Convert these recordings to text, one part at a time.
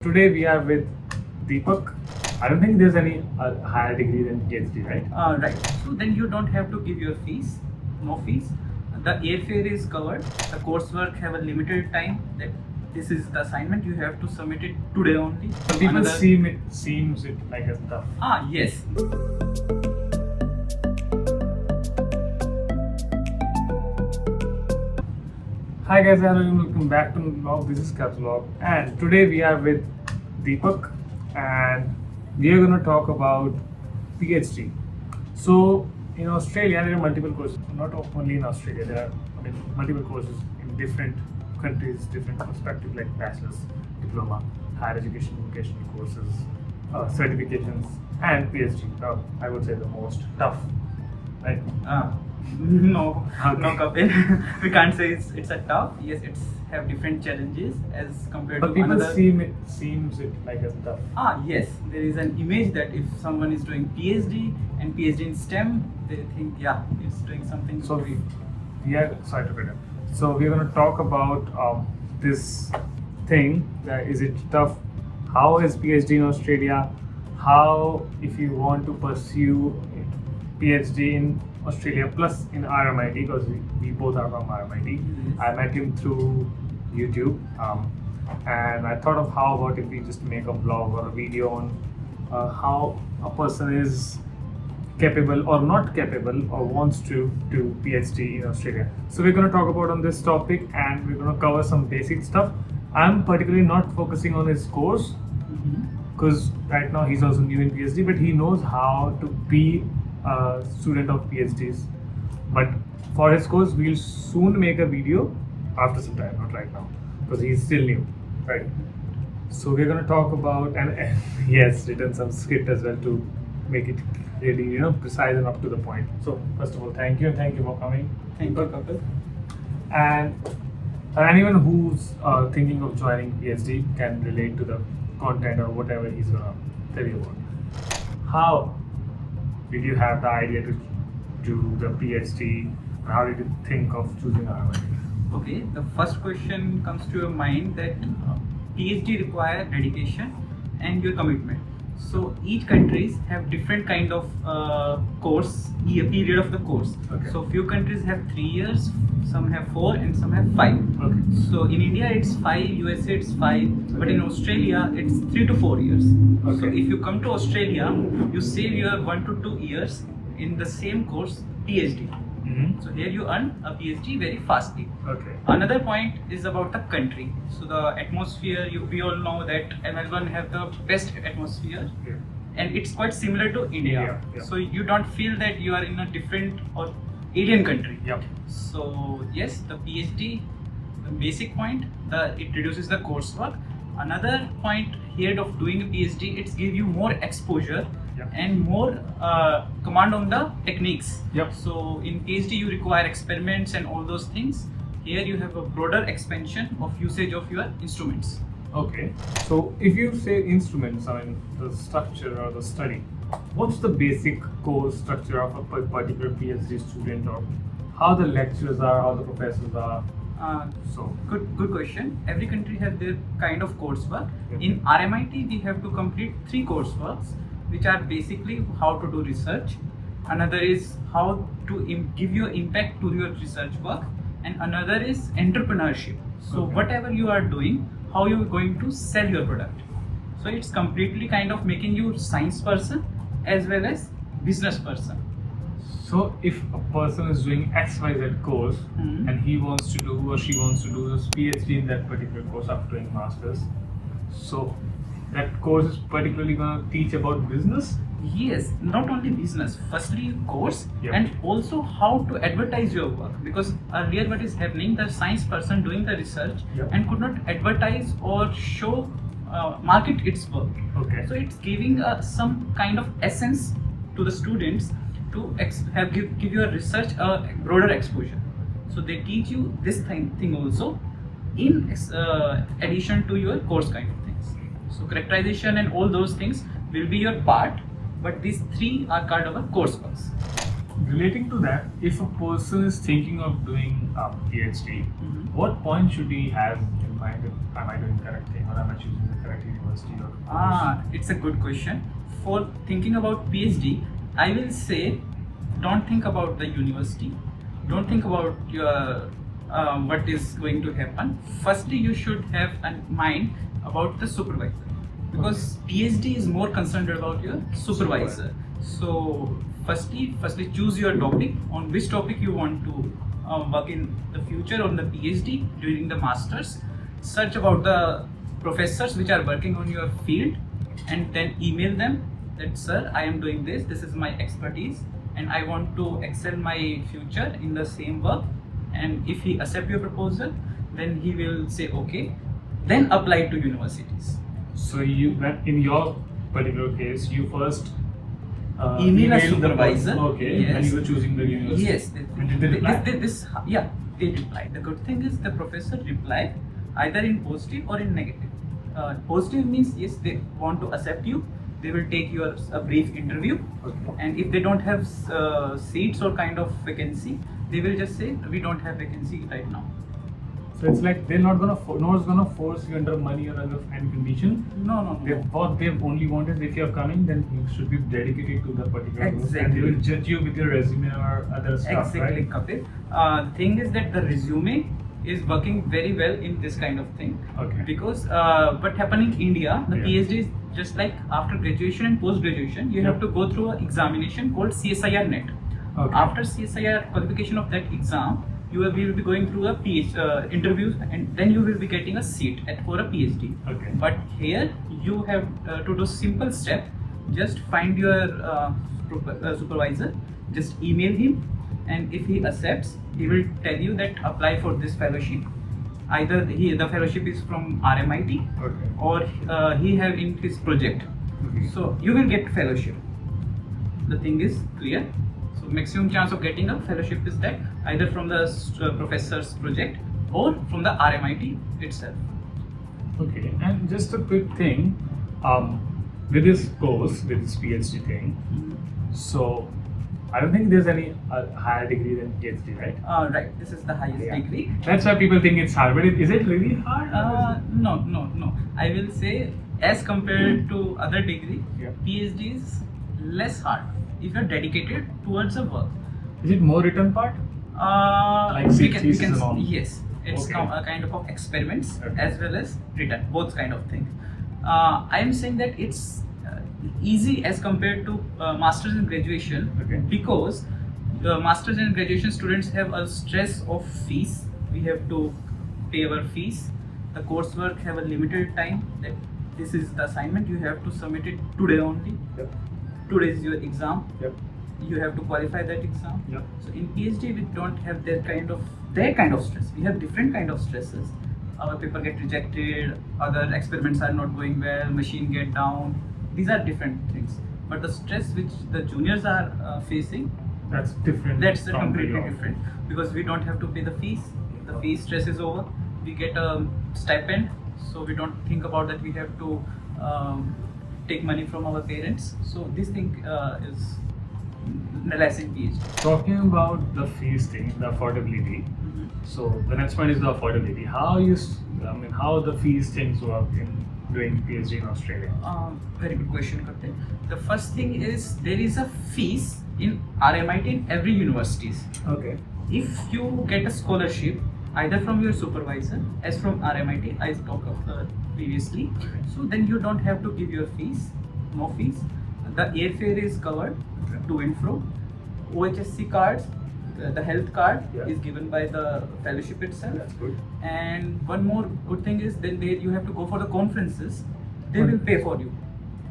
Today we are with Deepak. I don't think there's any higher degree than PhD, right? Right. So then you don't have to give your fees, no fees. The airfare is covered. The coursework have a limited time. That this is the assignment. You have to submit it today only. So people seems it like a tough. Yes. Hi guys, hello and welcome back to Vlog. This is Kaps Vlog, and today we are with Deepak, and we are going to talk about PhD. So in Australia, there are multiple courses. Not only in Australia, there are multiple courses in different countries, different perspectives, like bachelor's, diploma, higher education, vocational courses, certifications, and PhD. I would say the most tough, right? No, Okay. no, Kapil. We can't say it's a tough. Yes, it's have different challenges as compared But to people another. seems it like a tough. Yes, there is an image that if someone is doing PhD and PhD in STEM, they think it's doing something. So very- sorry to cut in. So we're going to talk about this thing. That is it tough? How is PhD in Australia? How, if you want to pursue PhD in Australia plus in RMIT, because we both are from RMIT. Yes. I met him through YouTube, and I thought of how about if we just make a vlog or a video on how a person is capable or not capable or wants to do PhD in Australia. So we're going to talk about on this topic, and we're going to cover some basic stuff. I'm particularly not focusing on his course because right now he's also new in PhD, but he knows how to be a student of PhDs. But for his course, we'll soon make a video after some time, not right now, because he's still new, right? So we're going to talk about, and he has written some script as well to make it really, precise and up to the point. So first of all, thank you, and thank you for coming. Thank you, Kapil. And anyone who's thinking of joining PhD can relate to the content or whatever he's gonna tell you about. How did you have the idea to do the PhD, and how did you think of choosing RMIT? Okay, the first question comes to your mind that PhD require dedication and your commitment. So each countries have different kind of period of the course. Okay. So few countries have 3 years, some have 4, and some have 5. Okay. So in India it's 5, USA it's 5, but in Australia it's 3 to 4 years. So Okay. if you come to Australia, you save your 1 to 2 years in the same course PhD. Mm-hmm. So here you earn a PhD very fastly. Okay. Another point is about the country. So the atmosphere, we all know that Melbourne have the best atmosphere, Yeah. and it's quite similar to India. Yeah. So you don't feel that you are in a different or alien country. Yep. So yes, the PhD, the basic point, it reduces the coursework. Another point here of doing a PhD, it's give you more exposure Yep. and more command on the techniques. Yep. So in PhD you require experiments and all those things. Here you have a broader expansion of usage of your instruments. Okay. So if you say instruments, I mean the structure or the study, what's the basic course structure of a particular PhD student, or how the lecturers are, how the professors are? So Good question. Every country has their kind of coursework. Mhm. In RMIT, we have to complete 3 courseworks, which are basically how to do research. Another is how to give your impact to your research work, and another is entrepreneurship. So Okay. whatever you are doing, how you are going to sell your product. So it's completely kind of making you science person as well as business person. So if a person is doing XYZ course Mhm. and he wants to do or she wants to do this PhD in that particular course after doing masters, so that course is particularly going to teach about business. Yes, not only business. Firstly, course, Yep. and also how to advertise your work. Because earlier, what is happening, the science person doing the research Yep. and could not advertise or show, market its work. Okay. So it's giving some kind of essence to the students to give your research a broader exposure. So they teach you this thing also in addition to your course kind of things. So characterization and all those things will be your part, but these 3 are kind of a courseworks. Relating to that, if a person is thinking of doing a PhD, Mhm. what point should he have in mind if am I doing the correct thing or am I choosing the correct university or course? It's a good question. For thinking about PhD, I will say don't think about the university. Don't think about your what is going to happen. Firstly, you should have a mind about the supervisor, because PhD is more concerned about your supervisor. So firstly choose your topic, on which topic you want to work in the future on the PhD during the masters. Search about the professors which are working on your field, and then email them that, sir, I am doing this is my expertise and I want to excel my future in the same work. And if he accept your proposal, then he will say okay, then apply to universities. So you, when in your particular case, you first Email a emailed the supervisor. okay, Yes. and you were choosing the university. Yes, And did they reply? they reply. The good thing is the professor reply either in positive or in negative. Positive means yes, they want to accept you. They will take your a brief interview, Okay. and if they don't have seats or kind of vacancy, they will just say we don't have vacancy right now. So it's like they're not gonna no one's gonna force you under money or under any condition. No. What they only want is if you're coming, then you should be dedicated to the particular course, and they Exactly. will judge you with your resume or other stuff, Exactly, right? Kapil. The thing is that the resume is working very well in this kind of thing. Okay. Because what happen in India, the Yeah. PhD is just like after graduation and post graduation, you Yeah. have to go through an examination called CSIR NET. Okay. After CSIR qualification of that exam, you will be going through a interviews, and then you will be getting a seat for a PhD. Okay. But here you have to do simple step. Just find your supervisor, just email him, and if he accepts, he will tell you that apply for this fellowship. Either the fellowship is from RMIT Okay. or he have in his project. Okay. So you will get fellowship. The thing is clear. So maximum chance of getting a fellowship is that either from the professor's project or from the RMIT itself. Okay. And just a quick thing, with this course, with this PhD thing, so I don't think there's any higher degree than PhD, right? Right, this is the highest Yeah. degree. That's why people think it's hard, but is it really hard? No. I will say as compared to other degree, Yeah. PhD is less hard if you're dedicated towards a work. Is it more written part? Like We thesis and all? yes, it's Okay. a kind of experiments Okay. as well as written, both kind of thing. I am saying that it's easy as compared to masters and graduation, Okay. because the masters and graduation students have a stress of fees. We have to pay our fees. The coursework have a limited time, that this is the assignment, you have to submit it today only. Yep. Today is your exam. Yep. You have to qualify that exam. Yep. So in PhD we don't have their kind of stress. We have different kind of stresses. Our paper get rejected, other experiments are not going well, machine get down. These are different things. But the stress which the juniors are facing, That's different. that's from completely the law. different, because we don't have to pay the fees. The fees stress is over. We get a stipend, so we don't think about that we have to take money from our parents. So this thing is less in PhD. Talking about the fees thing, the affordability. So the next point is the affordability. How the fees things work in doing PhD in Australia? Very good question, Kapil. The first thing is there is a fees in RMIT in every universities. Okay. If you get a scholarship either from your supervisor, as from RMIT, I talked of previously, so then you don't have to give your fees, no fees. The airfare is covered Okay. to and fro. OHSC cards, the health card Yeah. is given by the fellowship itself. That's good. And one more good thing is then you have to go for the conferences. They Right. will pay for you.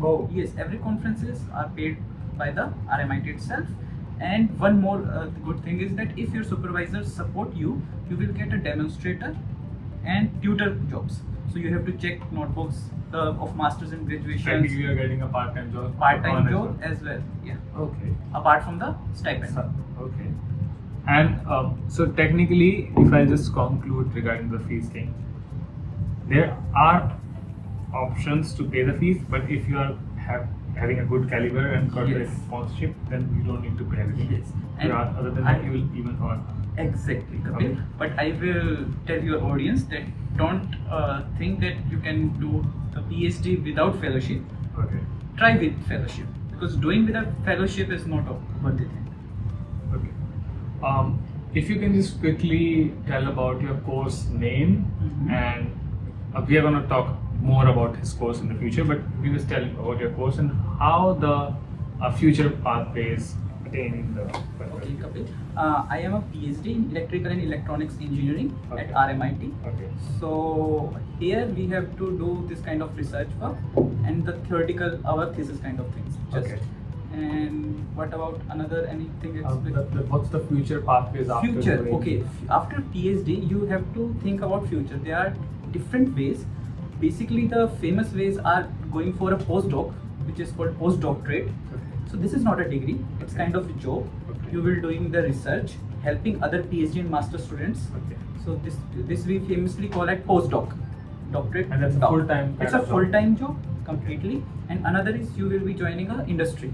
Oh. Yes, every conferences are paid by the RMIT itself. And one more good thing is that if your supervisors support you, you will get a demonstrator and tutor jobs. So you have to check notebooks of masters and Technically, graduations, you're getting a part-time job. part-time on as job well. as well. Yeah, Okay. apart from the stipend. Okay. And so technically, if I just conclude regarding the fees thing, there are options to pay the fees, but if you are having a good caliber and corporate Yes. sponsorship, then you don't need to pay anything. Yes. And Other than that, I- you will even earn. Exactly, Kapil. Okay. But I will tell your audience that don't think that you can do a PhD without fellowship. Okay. Try with fellowship, because doing without fellowship is not a worthy thing. Okay. If you can just quickly tell about your course name, Mhm. and we are going to talk more about his course in the future, but you just tell about your course and how the future pathways attaining the. Okay, Kapil. I am a PhD in Electrical and Electronics Engineering Okay. at RMIT. Okay. So here we have to do this kind of research work and the theoretical, our thesis kind of things. Okay. And what about another anything? What's the future pathways after Future. doing- Okay. After PhD, you have to think about future. There are different ways. Basically, the famous ways are going for a postdoc, which is called postdoctorate. Okay. So this is not a degree; it's Okay. kind of a job. Okay. You will doing the research, helping other PhD and master students. Okay. So this we famously call it postdoc, doctorate. And that's a doc. full-time kind It's a of job? full-time job completely. And another is you will be joining a industry.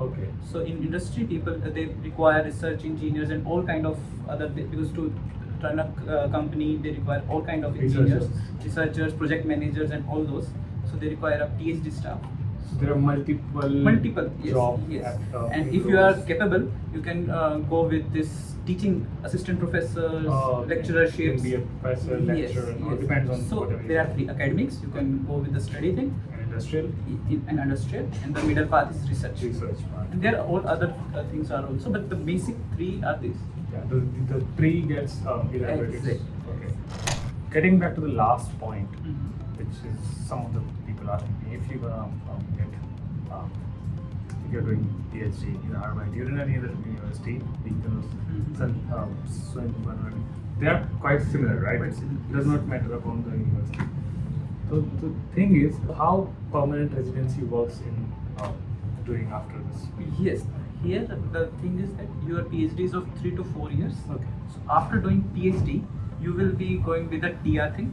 Okay. So in industry, people they require research engineers and all kind of other, because to run a company they require all kind of engineers, researchers, project managers, and all those. So they require a PhD staff. So there are multiple Yes, jobs yes. at, And in if you are those. capable, you can go with this teaching assistant professors, Okay. lecturerships. Can be a professor, lecturer, Yes, no, yes. depends on So whatever. there are three academics. You can go with the study thing, And industrial and industrial, and the middle path is research. research part. And there are all other things are also, but the basic three are these. Yeah, the tree gets elaborated. Exactly. Okay. Getting back to the last point, Mhm. which is some of the people asking me, if you're gonna if you're doing PhD in Harvard, you're in any other university, Deakin, Swinburne, they are quite similar, right? Quite similar, Does yes. not matter upon the university. So the thing is, how permanent residency works in doing after this. Yes. Here the thing is that your PhD is of 3 to 4 years. Okay. So after doing PhD, you will be going with the TR thing.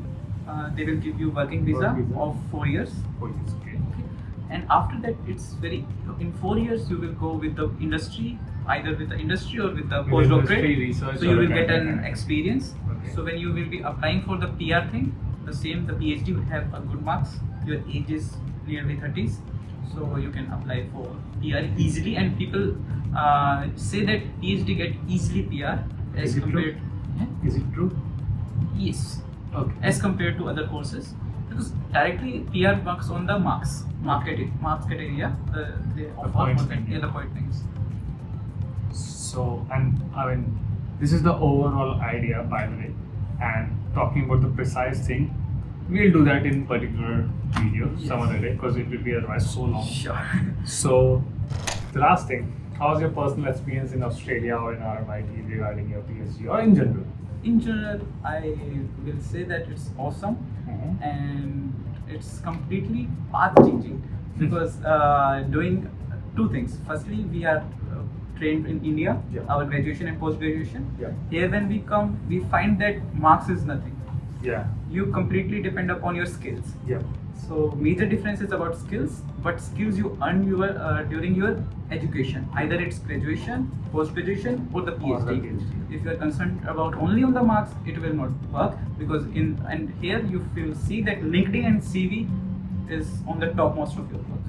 They will give you working visa, Work visa. of 4 years. 4 years, okay. Okay. And after that, it's very, in 4 years you will go with the industry, either with the industry or with the With postdoctorate. industry, research, So you or will get an academic. experience. Okay. So when you will be applying for the PR thing, the same, the PhD will have a good marks. Your age is nearly 30s, so you can apply for PR easily. And people say that PhD get easily PR as Is it true? compared. Yeah? Is it true? Yes, Okay. as compared to other courses, because directly PR works on the marks criteria, they offer points more than thing, yeah. the point things. So, and I mean, this is the overall idea, by the way. And talking about the precise thing, we'll do that in particular video Yes. some other day because it will be otherwise so long. Sure. So, the last thing, how's your personal experience in Australia or in RMIT regarding your PhD or in general? In general, I will say that it's awesome Mhm. and it's completely path changing, because doing two things. Firstly, we are trained in India, Yeah. our graduation and post graduation. Yeah. Here, when we come, we find that marks is nothing. Yeah. You completely depend upon your skills. Yeah. So major difference is about skills, but skills you earn during your education. Either it's graduation, post graduation, or the Or the PhD. PhD. If you are concerned about only on the marks, it will not work, because here you will see that LinkedIn and CV is on the topmost of your work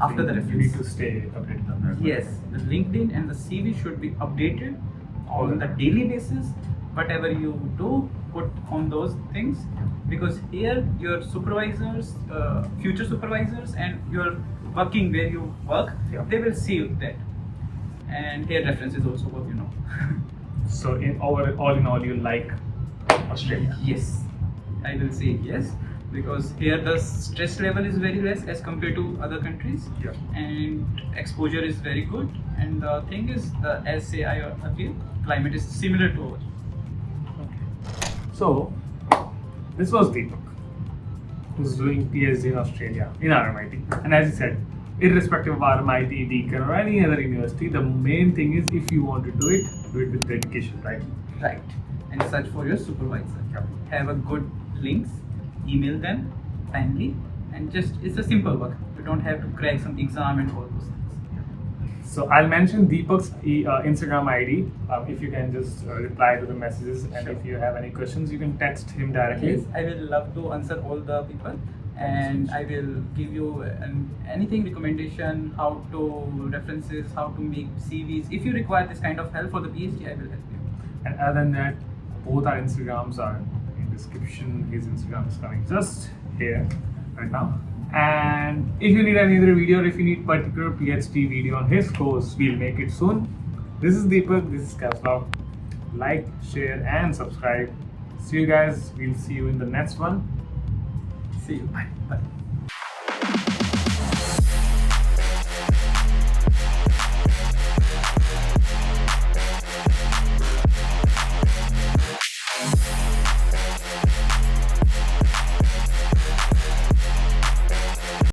after the You reference. need to stay updated on that. Yes, the LinkedIn and the CV should be updated on the daily basis. Whatever you do, put on those things, because here your supervisors, future supervisors, and your working where you work, Yeah. they will see that. And here references also work, you know. So, all in all, you like Australia. Yes, I will say yes, because here the stress level is very less as compared to other countries. Yeah. And exposure is very good, and the thing is, as say I feel, climate is similar to ours. So, this was Deepak, who's doing PhD in Australia, in RMIT. And as he said, irrespective of RMIT, Deakin, or any other university, the main thing is if you want to do it with dedication, right? Right. And search for your supervisor. Yeah. Have a good links, email them timely, and just it's a simple work. You don't have to crack some exam and all those things. So I'll mention Deepak's Instagram ID. If you can just reply to the messages, and Sure. if you have any questions, you can text him directly. Yes, I will love to answer all the people, and I will give you anything recommendation, how to references, how to make CVs. If you require this kind of help for the PhD, I will help you. And other than that, both our Instagrams are in description. His Instagram is coming just here right now. And if you need any other video, or if you need particular PhD video on his course, we'll make it soon. This is Deepak, this is Caslog. Like, share and subscribe. See you guys. We'll see you in the next one. See you. Bye. Bye.